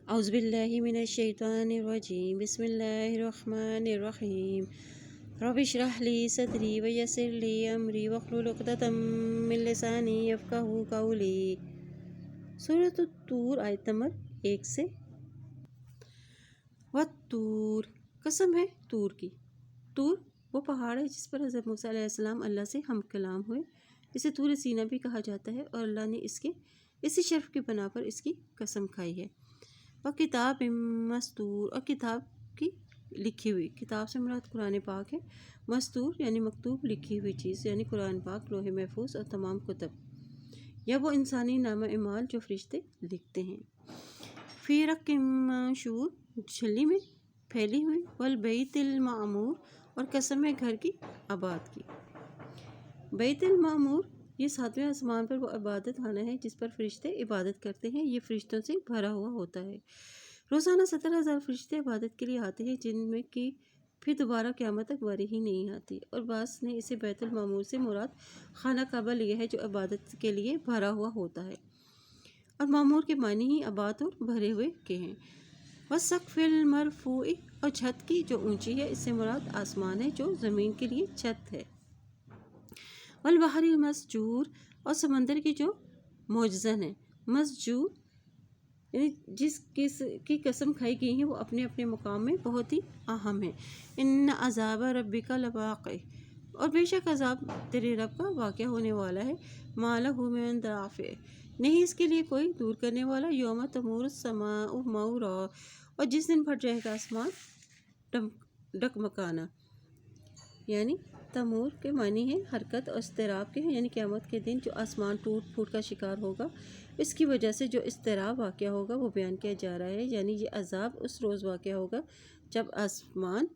اعوذ باللہ من الشیطان الرجیم بسم اللہ الرحمن الرحیم رب اشرح لی صدری ویسر لی امری واحلل عقدۃ من لسانی یفقہوا قولی۔ سورۃ الطور آیت نمبر 1 سے۔ والطور، قسم ہے طور کی۔ طور وہ پہاڑ ہے جس پر حضرت موسیٰ علیہ السلام اللہ سے ہم کلام ہوئے، اسے طور سینا بھی کہا جاتا ہے، اور اللہ نے اسی شرف کی بنا پر اس کی قسم کھائی ہے۔ اور کتاب مستور، اور کتاب کی لکھی ہوئی، کتاب سے مراد قرآن پاک ہے۔ مستور یعنی مکتوب، لکھی ہوئی چیز یعنی قرآن پاک، لوح محفوظ اور تمام کتب یا وہ انسانی نامہ اعمال جو فرشتے لکھتے ہیں۔ فی رق منشور، جھلی میں پھیلی ہوئی۔ والبیت المعمور، اور قسم ہے گھر کی آباد کی۔ بیت المعمور یہ 7ویں آسمان پر وہ عبادت خانہ ہے جس پر فرشتے عبادت کرتے ہیں، یہ فرشتوں سے بھرا ہوا ہوتا ہے۔ روزانہ 70,000 فرشتے عبادت کے لیے آتے ہیں، جن میں کی پھر دوبارہ قیامت تک باری ہی نہیں آتی، اور بعض نے اسے بیت المعمور سے مراد خانہ کعبہ لیا ہے جو عبادت کے لیے بھرا ہوا ہوتا ہے، اور معمور کے معنی ہی آباد اور بھرے ہوئے کے ہیں۔ والسقف المرفوع، اور چھت کی جو اونچی ہے، اس سے مراد آسمان ہے جو زمین کے لیے چھت ہے۔ والبحر المسجور، اور سمندر کی جو موجزن ہے۔ مسجور یعنی جس کی قسم کھائی گئی ہے وہ اپنے اپنے مقام میں بہت ہی اہم ہے۔ ان عذاب ربک لواقع، اور بے شک عذاب تیرے رب کا واقع ہونے والا ہے۔ ما لہ من دافع، نہیں اس کے لیے کوئی دور کرنے والا۔ یوم تمور السماء مورا، اور جس دن پھٹ جائے گا آسمان ڈگمگانا، یعنی تمور کے معنی ہے حرکت اور اضطراب کے ہیں، یعنی قیامت کے دن جو آسمان ٹوٹ پھوٹ کا شکار ہوگا، اس کی وجہ سے جو اضطراب واقع ہوگا وہ بیان کیا جا رہا ہے، یعنی یہ عذاب اس روز واقع ہوگا جب آسمان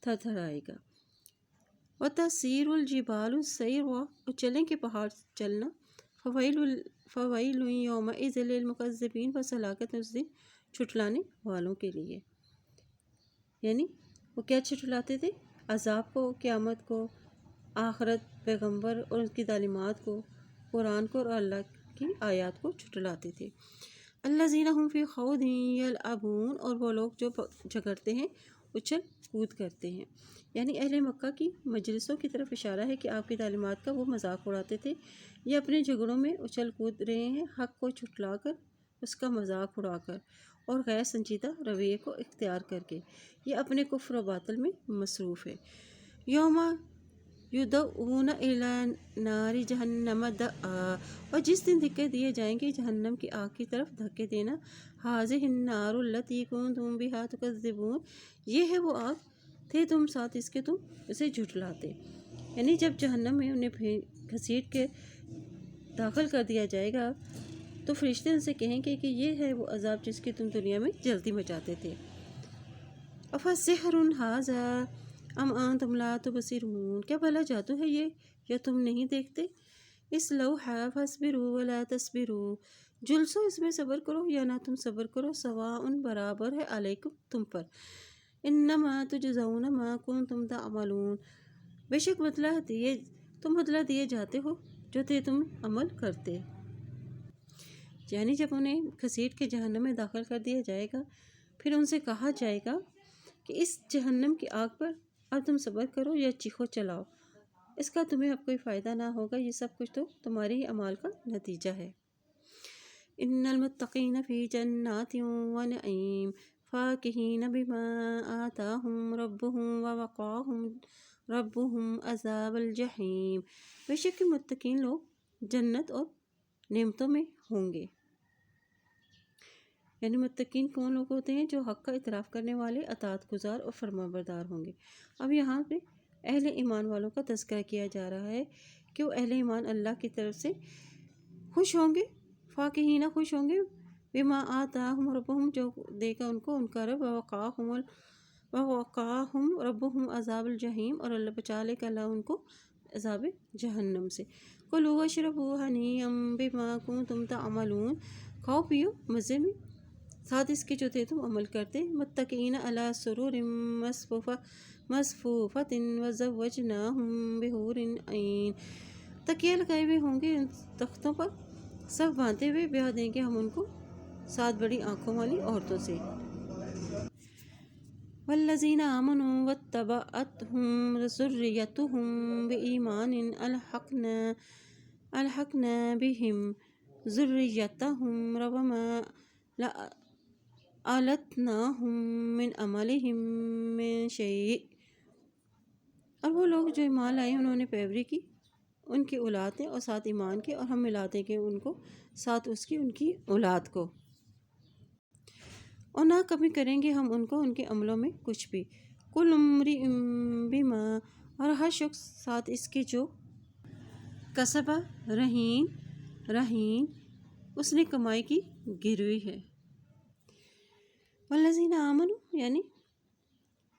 تھر تھر آئے گا۔ وَتَسِيرُ الْجِبَالُ سَيْرًا، اور چلیں کہ پہاڑ چلنا۔ فَوَيْلٌ يَوْمَئِذٍ لِّلْمُكَذِّبِينَ، بس ہلاکت اس دن چھٹلانے والوں کے لیے، یعنی وہ کیا چھٹلاتے تھے؟ عذاب کو، قیامت کو، آخرت، پیغمبر اور اس کی تعلیمات کو، قرآن کو اور اللہ کی آیات کو چھٹلاتے تھے۔ الذین هم فی خوض یلعبون، اور وہ لوگ جو جھگڑتے ہیں، اچھل کود کرتے ہیں، یعنی اہل مکہ کی مجلسوں کی طرف اشارہ ہے کہ آپ کی تعلیمات کا وہ مذاق اڑاتے تھے۔ یہ اپنے جھگڑوں میں اچھل کود رہے ہیں، حق کو چھٹلا کر، اس کا مذاق اڑا کر اور غیر سنجیدہ رویے کو اختیار کر کے، یہ اپنے کفر و باطل میں مصروف ہے۔ یوم یدعون الی نار جہنم دعا، اور جس دن دھکے دیے جائیں گے جہنم کی آگ کی طرف دھکے دینا۔ ھذہ النار التی کنتم بہا تکذبون، یہ ہے وہ آگ تھے تم ساتھ اس کے تم اسے جھٹلاتے، یعنی جب جہنم میں انہیں گھسیٹ کے داخل کر دیا جائے گا تو فرشتے ان سے کہیں گے کہ یہ ہے وہ عذاب جس کی تم دنیا میں جلدی مچاتے تھے۔ افسحر ھذا ام انتم لا تبصرون، کیا بھلا جادو ہے یہ یا تم نہیں دیکھتے؟ اصلوھا فاصبروا ولا تصبروا، جلسو اس میں صبر کرو یا نہ تم صبر کرو، سواء برابر ہے، علیکم تم پر، انما تجزون ما کنتم تعملون، بے شک بدلہ دیے جاتے ہو جو تم عمل کرتے۔ یعنی جب انہیں گھسیٹ کے جہنم میں داخل کر دیا جائے گا، پھر ان سے کہا جائے گا کہ اس جہنم کی آگ پر اب تم صبر کرو یا چیخو چلاؤ، اس کا تمہیں اب کوئی فائدہ نہ ہوگا، یہ سب کچھ تو تمہارے ہی اعمال کا نتیجہ ہے۔ ان المتقین فی جنات ونعیم فاکہین بما آتاہم ربہم ووقاہم ربہم عذاب الجحیم، بے شک متقین لوگ جنت اور نعمتوں میں ہوں گے۔ یعنی متقین کون لوگ ہوتے ہیں؟ جو حق کا اعتراف کرنے والے، اطاعت گزار اور فرما بردار ہوں گے۔ اب یہاں پہ اہل ایمان والوں کا تذکرہ کیا جا رہا ہے کہ وہ اہل ایمان اللہ کی طرف سے خوش ہوں گے، فاکہین خوش ہوں گے، بما آتاہم ربہم جو دے گا ان کو ان کا رب، ووقاہم ربہم عذاب الجحیم، اور اللہ بچا لے گا اللہ ان کو عذاب جہنم سے۔ کلوا واشربوا ھنیئا بما کنتم تعملون، کھاؤ پیو مزے میں ساتھ اس کے جو تھے تم عمل کرتے۔ متکئین علی سرر مصفوفۃ وزوجناہم بحور عین، تکیے لگائے ہوئے ہوں گے ان تختوں پر، سب باندھے ہوئے، بیاہ دیں گے ہم ان کو 7 بڑی آنکھوں والی عورتوں سے۔ والذین آمنوا واتبعتهم ذريتهم بإيمان ألحقنا بهم ذريتهم وما ألتناهم من عملهم من شيء۔ اور وہ لوگ جو ایمان لائے انہوں نے پیروی کی ان کی اولاد نے اور ساتھ ایمان کے، اور ہم ملاتے ہیں ان کو ساتھ اس کی ان کی اولاد کو، اور نہ کمی کریں گے ہم ان کو ان کے عملوں میں کچھ بھی۔ کل امرئ بما، اور ہر شخص ساتھ اس کے جو کسب رہین اس نے کمائی کی گروی ہے۔ والذین آمنوا، یعنی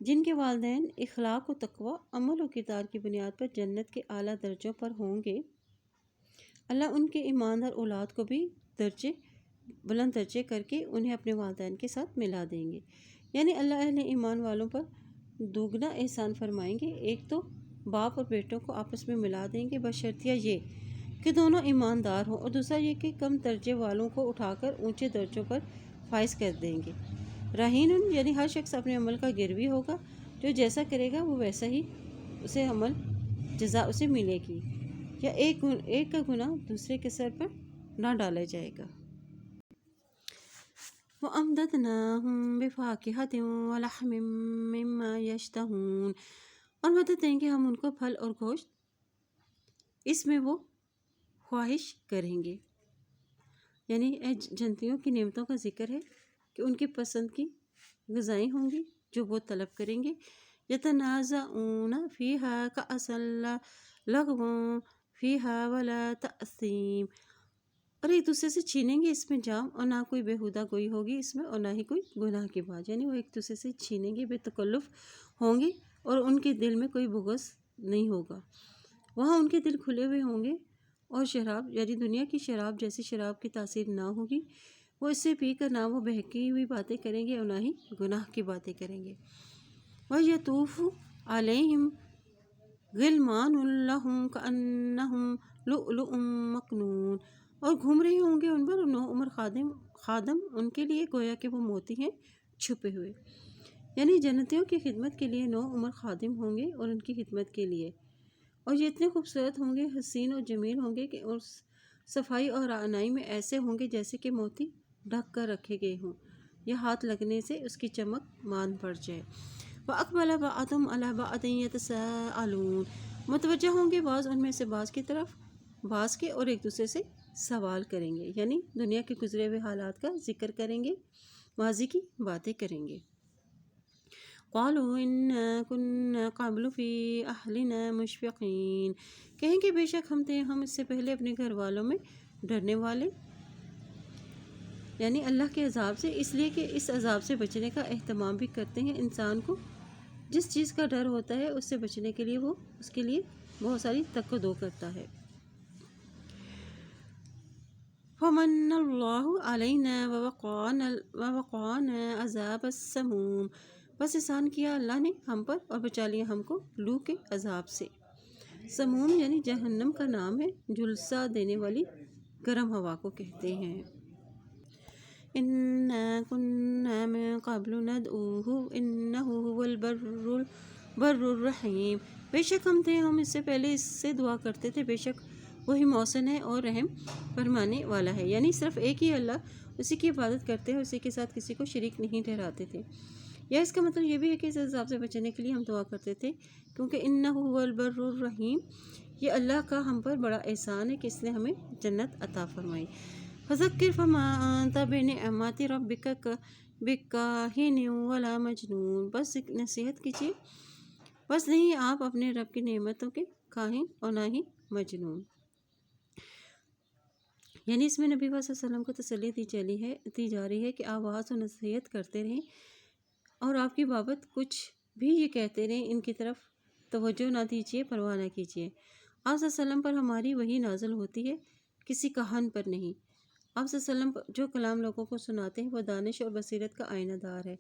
جن کے والدین اخلاق و تقوی، عمل و کردار کی بنیاد پر جنت کے اعلیٰ درجوں پر ہوں گے، اللہ ان کے ایماندار اولاد کو بھی بلند درجے کر کے انہیں اپنے والدین کے ساتھ ملا دیں گے۔ یعنی اللہ اہل ایمان والوں پر دوگنا احسان فرمائیں گے۔ ایک تو باپ اور بیٹوں کو آپس میں ملا دیں گے بشرطیہ یہ کہ دونوں ایماندار ہوں، اور دوسرا یہ کہ کم درجے والوں کو اٹھا کر اونچے درجوں پر فائز کر دیں گے۔ رہین، یعنی ہر شخص اپنے عمل کا گروی ہوگا، جو جیسا کرے گا وہ ویسا ہی اسے عمل جزا اسے ملے گی، یا ایک کا گناہ دوسرے کے سر پر نہ ڈالا جائے گا۔ وَأَمْدَدْنَاهُمْ بِفَاكِهَةٍ وَلَحْمٍ مِّمَّا يَشْتَهُونَ، اور مدد دیں گے ہم ان کو پھل اور گوشت اس میں وہ خواہش کریں گے۔ یعنی جنتیوں کی نعمتوں کا ذکر ہے کہ ان کی پسند کی غذائیں ہوں گی جو وہ طلب کریں گے۔ يَتَنَازَعُونَ فِيهَا كَأْسًا لَا لَغْوٌ فِيهَا وَلَا تَأْثِيمٌ، اور ایک دوسرے سے چھینیں گے اس میں جام، اور نہ کوئی بیہودہ گوئی ہوگی اس میں، اور نہ ہی کوئی گناہ کی بات۔ یعنی وہ ایک دوسرے سے چھینیں گے، بے تکلف ہوں گے، اور ان کے دل میں کوئی بغض نہیں ہوگا۔ وہاں ان کے دل کھلے ہوئے ہوں گے، اور شراب یعنی دنیا کی شراب جیسی شراب کی تاثیر نہ ہوگی، وہ اس سے پی کر نہ وہ بہکی ہوئی باتیں کریں گے اور نہ ہی گناہ کی باتیں کریں گے۔ وَيَطُوفُ عَلَيْهِمْ غِلْمَانٌ لَّهُمْ كَأَنَّهُمْ لُؤْلُؤٌ مَّكْنُونٌ، اور گھوم رہے ہوں گے ان پر نو عمر خادم ان کے لیے گویا کہ وہ موتی ہیں چھپے ہوئے۔ یعنی جنتیوں کی خدمت کے لیے نو عمر خادم ہوں گے، اور ان کی خدمت کے لیے، اور یہ اتنے خوبصورت ہوں گے، حسین اور جمیل ہوں گے کہ اور صفائی اور رعنائی میں ایسے ہوں گے جیسے کہ موتی ڈھک کر رکھے گئے ہوں، یا ہاتھ لگنے سے اس کی چمک مان پڑ جائے۔ وَأَقْبَلَ بَعْضُهُمْ عَلَىٰ بَعْضٍ يَتَسَاءَلُونَ، متوجہ ہوں گے بعض ان میں سے بعض کی طرف بعض کے، اور ایک دوسرے سے سوال کریں گے۔ یعنی دنیا کے گزرے ہوئے حالات کا ذکر کریں گے، ماضی کی باتیں کریں گے۔ قَالُوا إِنَّا كُنَّا قَبْلُ فِي أَهْلِنَا مُشْفِقِينَ، کہیں کہ بے شک ہم اس سے پہلے اپنے گھر والوں میں ڈرنے والے، یعنی اللہ کے عذاب سے، اس لیے کہ اس عذاب سے بچنے کا اہتمام بھی کرتے ہیں۔ انسان کو جس چیز کا ڈر ہوتا ہے اس سے بچنے کے لیے وہ اس کے لیے بہت ساری تک و دو کرتا ہے۔ فَمَنَّ اللَّهُ عَلَيْنَا وَوَقَانَا عَذَابَ السَّمُومِ، بس احسان کیا اللہ نے ہم پر اور بچا لیا ہم کو لو کے عذاب سے۔ سموم یعنی جہنم کا نام ہے، جھلسا دینے والی گرم ہوا کو کہتے ہیں۔ إِنَّا كُنَّا مِن قَبْلُ نَدْعُوهُ إِنَّهُ هُوَ الْبَرُّ الرَّحِيمُ، بے شک ہم اس سے پہلے اس سے دعا کرتے تھے، بے شک وہی محسن ہے اور رحم فرمانے والا ہے۔ یعنی صرف ایک ہی اللہ، اسی کی عبادت کرتے ہیں، اسی کے ساتھ کسی کو شریک نہیں ٹھہراتے تھے۔ یا اس کا مطلب یہ بھی ہے کہ اس عذاب سے بچنے کے لیے ہم دعا کرتے تھے، کیونکہ إِنَّهُ هُوَ الْبَرُّ الرَّحِيمُ، یہ اللہ کا ہم پر بڑا احسان ہے کہ اس نے ہمیں جنت عطا فرمائی۔ فَذَكِّرْ فَمَا أَنْتَ بِنِعْمَتِ رَبِّكَ بِكَاهِنٍ وَلَا مَجْنُونٍ، بس نصیحت کیجیے، بس نہیں آپ اپنے رب کی نعمتوں کے کاہن اور نہ ہی مجنون۔ یعنی اس میں نبی صلی اللہ علیہ وسلم کو تسلی دی جا رہی ہے کہ آپ وعظ و نصیحت کرتے رہیں، اور آپ کی بابت کچھ بھی یہ کہتے رہیں، ان کی طرف توجہ نہ دیجیے، پرواہ نہ کیجیے۔ آپ صلی اللہ علیہ وسلم پر ہماری وحی نازل ہوتی ہے، کسی کاہن پر نہیں۔ آپ صلی اللہ علیہ وسلم جو کلام لوگوں کو سناتے ہیں وہ دانش اور بصیرت کا آئینہ دار ہے،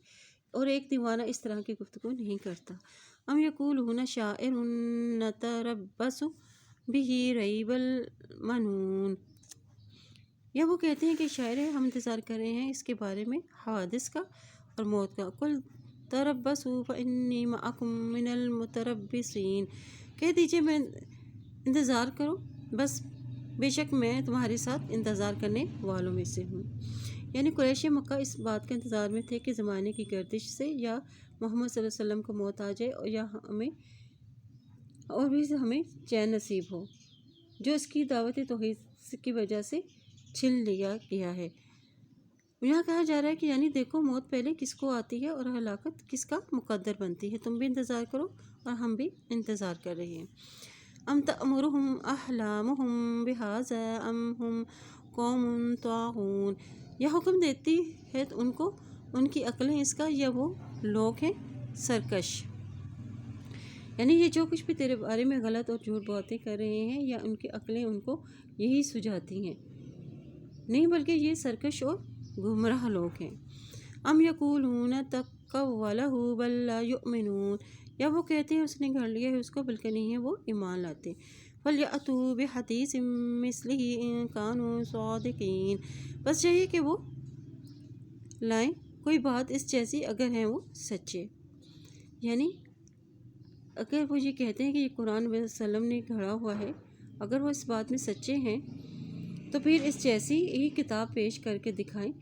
اور ایک دیوانہ اس طرح کی گفتگو نہیں کرتا۔ ام یقولون شاعر نتربص بہ ریب المنون، یا وہ کہتے ہیں کہ شاعر ہے ہم انتظار کر رہے ہیں اس کے بارے میں حوادث کا اور موت کا۔ قل تربصوا فانی معکم من المتربصین، کہہ دیجئے میں انتظار کرو، بس بے شک میں تمہارے ساتھ انتظار کرنے والوں میں سے ہوں۔ یعنی قریش مکہ اس بات کے انتظار میں تھے کہ زمانے کی گردش سے یا محمد صلی اللہ علیہ وسلم کو موت آ جائے اور بھی ہمیں چین نصیب ہو، جو اس کی دعوت توحید کی وجہ سے چھن لیا گیا ہے۔ یہاں کہا جا رہا ہے کہ یعنی دیکھو موت پہلے کس کو آتی ہے اور ہلاکت کس کا مقدر بنتی ہے، تم بھی انتظار کرو اور ہم بھی انتظار کر رہے ہیں۔ ام تأمرہم احلامہم بہذا ام ہم قوم طاغون، یہ حکم دیتی ہے ان کو ان کی عقلیں اس کا، یا وہ لوگ ہیں سرکش۔ یعنی یہ جو کچھ بھی تیرے بارے میں غلط اور جھوٹ باتیں کر رہے ہیں، یا ان کی عقلیں ان کو یہی سجھاتی ہیں، نہیں بلکہ یہ سرکش اور گمراہ لوگ ہیں۔ ام یقولون تقولہ بل لا یؤمنون، یا وہ کہتے ہیں اس نے گھڑ لیا ہے اس کو بلکہ نہیں ہے وہ ایمان لاتے۔ فلیأتوا بحدیث مثلہ ان کانوا صادقین، بس چاہیے کہ وہ لائیں کوئی بات اس جیسی اگر ہیں وہ سچے۔ یعنی اگر وہ یہ کہتے ہیں کہ یہ قرآن صلی اللہ علیہ وسلم نے گھڑا ہوا ہے، اگر وہ اس بات میں سچے ہیں تو پھر اس جیسی ہی کتاب پیش کر کے دکھائیں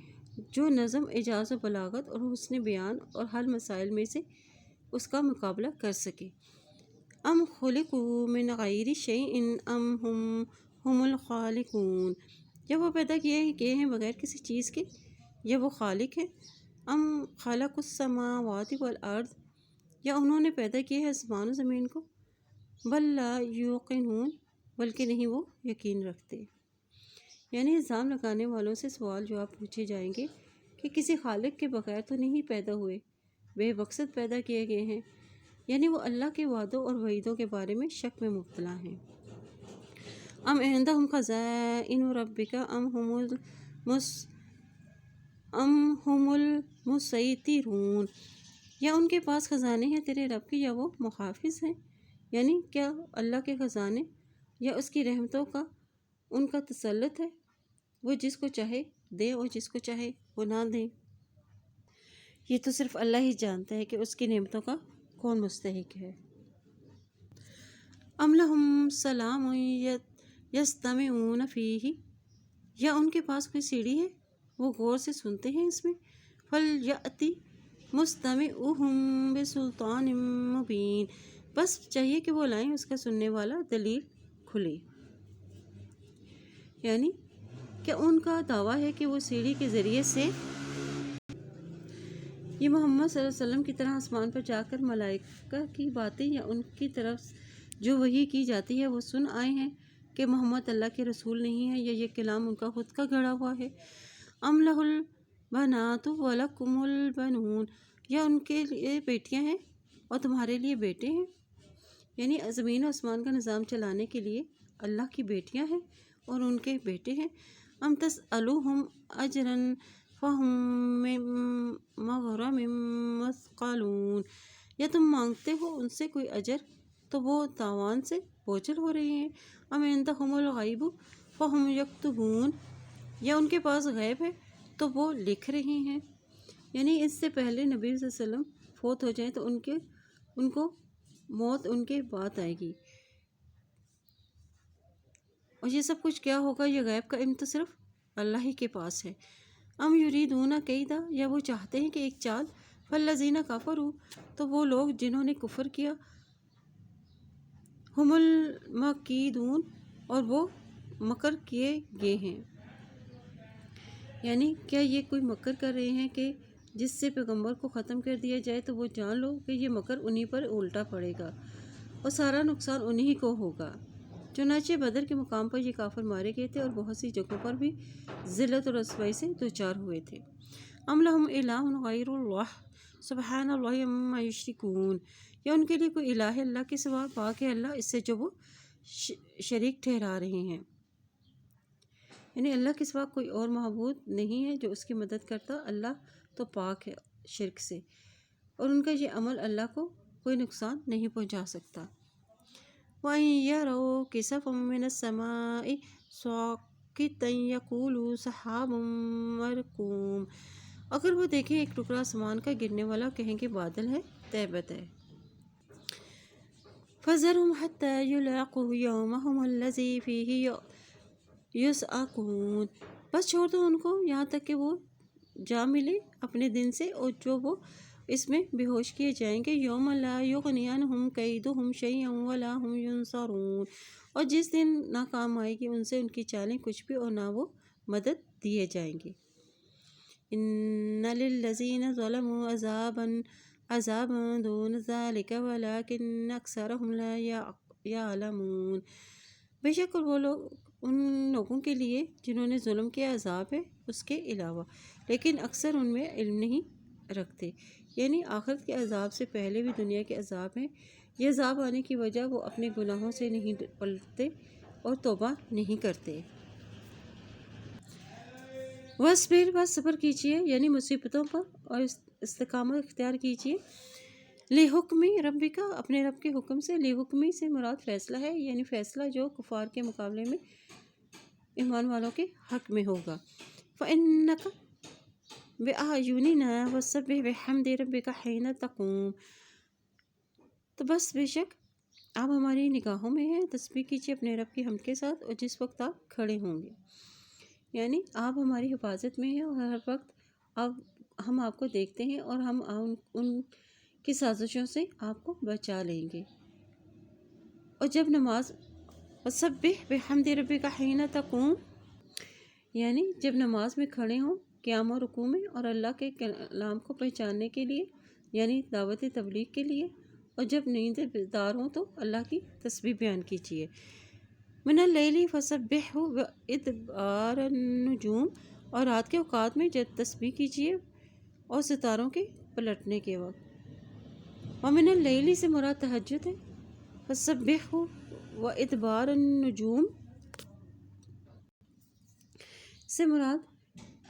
جو نظم، اعجاز و بلاغت اور حسن بیان اور حل مسائل میں سے اس کا مقابلہ کر سکے۔ ام خلقوا من غیر شیء ام ہم الخالقون، یا وہ پیدا کیے ہیں بغیر کسی چیز کے، یا وہ خالق ہیں۔ ام خلقوا السماوات والارض، یا انہوں نے پیدا کیا ہے آسمان و زمین کو۔ بل لا یوقنون، بلکہ نہیں وہ یقین رکھتے۔ یعنی الزام لگانے والوں سے سوال جواب پوچھے جائیں گے کہ کسی خالق کے بغیر تو نہیں پیدا ہوئے، بے مقصد پیدا کیے گئے ہیں، یعنی وہ اللہ کے وعدوں اور وعیدوں کے بارے میں شک میں مبتلا ہیں۔ ام عندہم خزائن ربک ام ہم المسیطرون، یا ان کے پاس خزانے ہیں تیرے رب کے، یا وہ محافظ ہیں۔ یعنی کیا اللہ کے خزانے یا اس کی رحمتوں کا ان کا تسلط ہے، وہ جس کو چاہے دے اور جس کو چاہے وہ نہ دے؟ یہ تو صرف اللہ ہی جانتا ہے کہ اس کی نعمتوں کا کون مستحق ہے۔ ام لہم سلام یستمعون فیہ، یا ان کے پاس کوئی سیڑھی ہے وہ غور سے سنتے ہیں اس میں۔ فلیأتی مستمعہم بسلطان مبین، بس چاہیے کہ وہ لائیں اس کا سننے والا دلیل کھلے۔ یعنی کہ ان کا دعویٰ ہے کہ وہ سیڑھی کے ذریعے سے یہ محمد صلی اللہ علیہ وسلم کی طرح آسمان پر جا کر ملائکہ کی باتیں یا ان کی طرف جو وحی کی جاتی ہے وہ سن آئے ہیں، کہ محمد اللہ کے رسول نہیں ہے، یا یہ کلام ان کا خود کا گھڑا ہوا ہے۔ ام لہ البنات ولکم البنون، یا ان کے لیے بیٹیاں ہیں اور تمہارے لیے بیٹے ہیں۔ یعنی زمین و آسمان کا نظام چلانے کے لیے اللہ کی بیٹیاں ہیں اور ان کے بیٹے ہیں۔ ام تسألہم اجرا فہم من مغرم مثقلون، یا تم مانگتے ہو ان سے کوئی اجر تو وہ تاوان سے بوجھل ہو رہے ہیں۔ ام عندہم الغیب فہم یکتبون، یا ان کے پاس غیب ہے تو وہ لکھ رہے ہیں۔ یعنی اس سے پہلے نبی صلی اللہ علیہ وسلم فوت ہو جائیں تو ان کو موت ان کے بعد آئے گی، اور یہ سب کچھ کیا ہوگا، یہ غیب کا علم تو صرف اللہ ہی کے پاس ہے۔ ام یریدون کیدا، یا وہ چاہتے ہیں کہ ایک چال۔ فالذین کفروا، تو وہ لوگ جنہوں نے کفر کیا، ہم المکیدون، اور وہ مکر کیے گئے ہیں۔ یعنی کیا یہ کوئی مکر کر رہے ہیں کہ جس سے پیغمبر کو ختم کر دیا جائے، تو وہ جان لو کہ یہ مکر انہی پر الٹا پڑے گا اور سارا نقصان انہی کو ہوگا۔ چنانچہ بدر کے مقام پر یہ کافر مارے گئے تھے اور بہت سی جگہوں پر بھی ذلت اور رسوائی سے دوچار ہوئے تھے۔ ام لہم الہ غیر اللہ سبحان اللہ عما یشرکون، یا ان کے لیے کوئی الہ ہے اللہ کے سوا، پاک ہے اللہ اس سے جو وہ شریک ٹھہرا رہے ہیں۔ یعنی اللہ کے سوا کوئی اور معبود نہیں ہے جو اس کی مدد کرتا، اللہ تو پاک ہے شرک سے، اور ان کا یہ عمل اللہ کو کوئی نقصان نہیں پہنچا سکتا۔ وَإِن يَرَوْا كِسَفًا مِّنَ السَّمَاءِ ساقطا یقول سحاب مرکوم، اگر وہ دیکھیں ایک ٹکڑا آسمان کا گرنے والا کہیں کہ بادل ہے طے بطے۔ فذرهم حتى يلاقوا يومهم الذي فيه یسعقون، بس چھوڑ دو ان کو یہاں تک کہ وہ جا ملے اپنے دن سے اور جو وہ اس میں بے ہوش کیے جائیں گے۔ یوم لا یغنی عنہم کیدہم شیئا ولا ہم ینصرون، اور جس دن نہ کام آئے گی ان سے ان کی چالیں کچھ بھی اور نہ وہ مدد دیے جائیں گے۔ ان للذین ظلموا عذابا دون ذلک ولکن اکثرهم لا یعلمون، بے شک وہ لوگ ان لوگوں کے لیے جنہوں نے ظلم کیا عذاب ہے اس کے علاوہ، لیکن اکثر ان میں علم نہیں رکھتے، یعنی آخرت کے عذاب سے پہلے بھی دنیا کے عذاب ہیں۔ یہ عذاب آنے کی وجہ وہ اپنے گناہوں سے نہیں پلٹتے اور توبہ نہیں کرتے۔ وَاصْبِرْ، بس صبر کیجیے یعنی مصیبتوں پر اور استقامت اختیار کیجیے۔ لِحُکْمِ رَبِّکَ، اپنے رب کے حکم سے۔ لِحُکْمِ سے مراد فیصلہ ہے، یعنی فیصلہ جو کفار کے مقابلے میں ایمان والوں کے حق میں ہوگا۔ فَإِنَّكَ بِأَعْیُنِنَا وَسَبِّحْ بِحَمْدِ رَبِّکَ حِینَ تَقُومُ، تو بس بے شک آپ ہماری نگاہوں میں ہیں، تسبیح کیجیے اپنے رب کی حمد کے ساتھ اور جس وقت آپ کھڑے ہوں گے، یعنی آپ ہماری حفاظت میں ہیں اور ہر وقت ہم آپ کو دیکھتے ہیں اور ہم ان کی سازشوں سے آپ کو بچا لیں گے۔ اور جب نماز وَسَبِّحْ بِحَمْدِ رَبِّکَ حِینَ تَقُومُ، یعنی جب نماز میں کھڑے ہوں قیام و رکوع میں اور اللہ کے کلام کو پہچاننے کے لیے یعنی دعوت تبلیغ کے لیے، اور جب نیند بیدار ہوں تو اللہ کی تسبیح بیان کیجیے۔ من اللیل فسبحہ وادبار النجوم، اور رات کے اوقات میں جب تسبیح کیجیے اور ستاروں کے پلٹنے کے وقت۔ ومن اللیل سے مراد تہجد ہے، فسبحہ وادبار النجوم سے مراد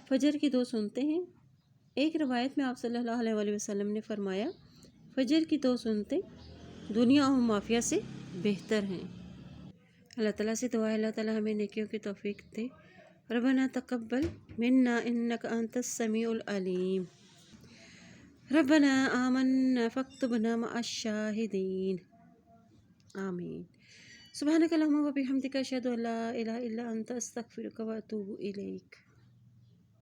فجر کی 2 سنتیں ہیں۔ ایک روایت میں آپ صلی اللہ علیہ وسلم نے فرمایا فجر کی 2 سنتیں دنیا و مافیہ سے بہتر ہیں۔ اللہ تعالیٰ سے دعا ہے اللہ تعالیٰ ہمیں نیکیوں کی توفیق دے۔ ربنا تقبل منا انک انت السمیع العلیم، ربنا آمنا فاکتبنا مع الشاہدین، آمین۔ سبحانک اللہم و بحمدک اشہد ان لا الہ الا انت استغفرک و اتوب الیک۔